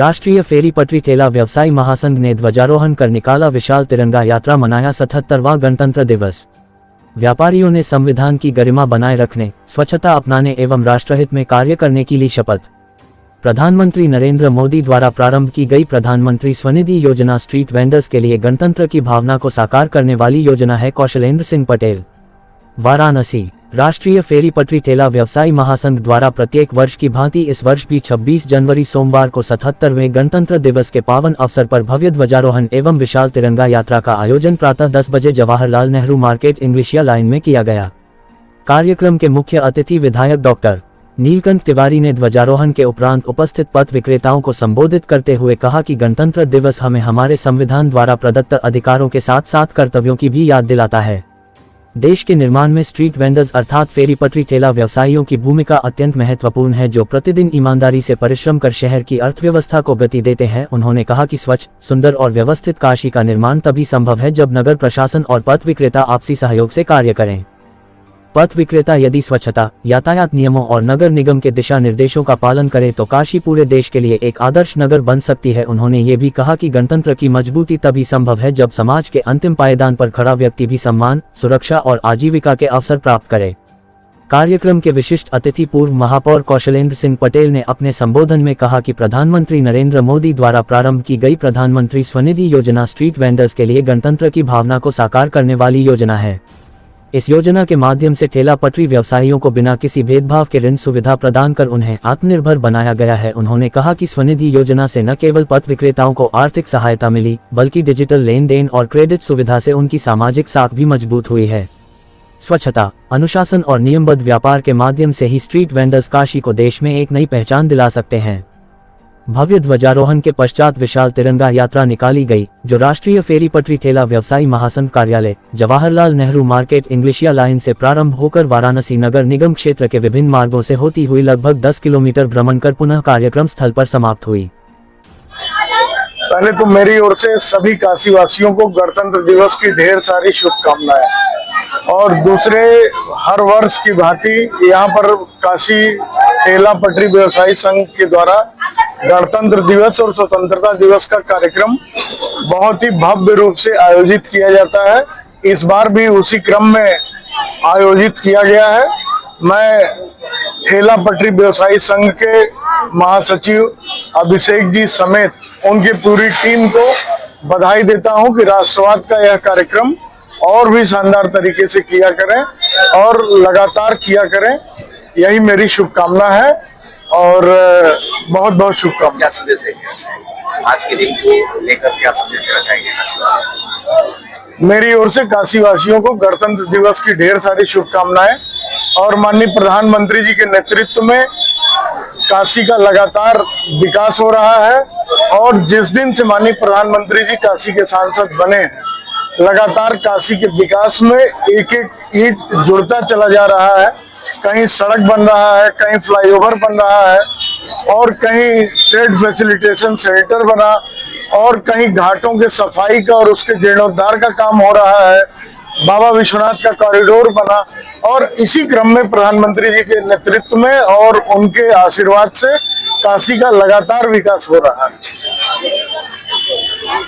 राष्ट्रीय फेरी पटरी ठेला व्यवसायी महासंघ ने ध्वजारोहण कर निकाला विशाल तिरंगा यात्रा, मनाया 77वां गणतंत्र दिवस। व्यापारियों ने संविधान की गरिमा बनाए रखने, स्वच्छता अपनाने एवं राष्ट्रहित में कार्य करने की ली शपथ। प्रधानमंत्री नरेंद्र मोदी द्वारा प्रारंभ की गई प्रधानमंत्री स्वनिधि योजना स्ट्रीट वेंडर्स के लिए गणतंत्र की भावना को साकार करने वाली योजना है। कौशलेंद्र सिंह पटेल, वाराणसी। राष्ट्रीय फेरी पटरी ठेला व्यवसायी महासंघ द्वारा प्रत्येक वर्ष की भांति इस वर्ष भी 26 जनवरी सोमवार को 77वें गणतंत्र दिवस के पावन अवसर पर भव्य ध्वजारोहण एवं विशाल तिरंगा यात्रा का आयोजन प्रातः 10 बजे जवाहरलाल नेहरू मार्केट इंग्लिशिया लाइन में किया गया। कार्यक्रम के मुख्य अतिथि विधायक डॉक्टर नीलकंठ तिवारी ने ध्वजारोहण के उपरांत उपस्थित पथ विक्रेताओं को संबोधित करते हुए कहा कि गणतंत्र दिवस हमें हमारे संविधान द्वारा प्रदत्त अधिकारों के साथ साथ कर्तव्यों की भी याद दिलाता है। देश के निर्माण में स्ट्रीट वेंडर्स अर्थात फेरी पटरी ठेला व्यवसायियों की भूमिका अत्यंत महत्वपूर्ण है, जो प्रतिदिन ईमानदारी से परिश्रम कर शहर की अर्थव्यवस्था को गति देते हैं। उन्होंने कहा कि स्वच्छ, सुंदर और व्यवस्थित काशी का निर्माण तभी संभव है जब नगर प्रशासन और पथ विक्रेता आपसी सहयोग से कार्य करें। पथ विक्रेता यदि स्वच्छता, यातायात नियमों और नगर निगम के दिशा निर्देशों का पालन करे तो काशी पूरे देश के लिए एक आदर्श नगर बन सकती है। उन्होंने ये भी कहा कि गणतंत्र की मजबूती तभी संभव है जब समाज के अंतिम पायदान पर खड़ा व्यक्ति भी सम्मान, सुरक्षा और आजीविका के अवसर प्राप्त करे। कार्यक्रम के विशिष्ट अतिथि पूर्व महापौर कौशलेंद्र सिंह पटेल ने अपने संबोधन में कहा कि प्रधानमंत्री नरेंद्र मोदी द्वारा प्रारंभ की गई प्रधानमंत्री स्वनिधि योजना स्ट्रीट वेंडर्स के लिए गणतंत्र की भावना को साकार करने वाली योजना है। इस योजना के माध्यम से ठेला पटरी व्यवसायियों को बिना किसी भेदभाव के ऋण सुविधा प्रदान कर उन्हें आत्मनिर्भर बनाया गया है। उन्होंने कहा कि स्वनिधि योजना से न केवल पथ विक्रेताओं को आर्थिक सहायता मिली, बल्कि डिजिटल लेन देन और क्रेडिट सुविधा से उनकी सामाजिक साख भी मजबूत हुई है। स्वच्छता, अनुशासन और नियमबद्ध व्यापार के माध्यम से ही स्ट्रीट वेंडर्स काशी को देश में एक नई पहचान दिला सकते हैं। भव्य ध्वजारोहण के पश्चात विशाल तिरंगा यात्रा निकाली गई, जो राष्ट्रीय फेरी पटरी ठेला व्यवसायी महासंघ कार्यालय, जवाहरलाल नेहरू मार्केट इंग्लिशिया लाइन से प्रारंभ होकर वाराणसी नगर निगम क्षेत्र के विभिन्न मार्गों से होती हुई लगभग 10 किलोमीटर भ्रमण कर पुनः कार्यक्रम स्थल पर समाप्त हुई। पहले तो मेरी ओर से सभी काशी वासियों को गणतंत्र दिवस की ढेर सारी शुभकामनाएं, और दूसरे हर वर्ष की भांति यहाँ पर काशी ठेला पटरी व्यवसायी संघ के द्वारा गणतंत्र दिवस और स्वतंत्रता दिवस का कार्यक्रम बहुत ही भव्य रूप से आयोजित किया जाता है। इस बार भी उसी क्रम में आयोजित किया गया है। मैं ठेला पटरी व्यवसायी संघ के महासचिव अभिषेक जी समेत उनकी पूरी टीम को बधाई देता हूं कि राष्ट्रवाद का यह कार्यक्रम और भी शानदार तरीके से किया करें और लगातार किया करें, यही मेरी शुभकामना है और बहुत बहुत शुभकामना। क्या संदेश है आज के दिन को लेकर, क्या संदेश देना चाहेंगे? मेरी ओर से काशीवासियों को गणतंत्र दिवस की ढेर सारी शुभकामनाएं, और माननीय प्रधानमंत्री जी के नेतृत्व में काशी का लगातार विकास हो रहा है। और जिस दिन से माननीय प्रधानमंत्री जी काशी के सांसद बने, लगातार काशी के विकास में एक एक ईंट जुड़ता चला जा रहा है। कहीं सड़क बन रहा है, कहीं फ्लाईओवर बन रहा है, और कहीं ट्रेड फैसिलिटेशन सेंटर बना, और कहीं घाटों के सफाई का और उसके जीर्णोद्धार का काम हो रहा है। बाबा विश्वनाथ का कॉरिडोर बना, और इसी क्रम में प्रधानमंत्री जी के नेतृत्व में और उनके आशीर्वाद से काशी का लगातार विकास हो रहा है।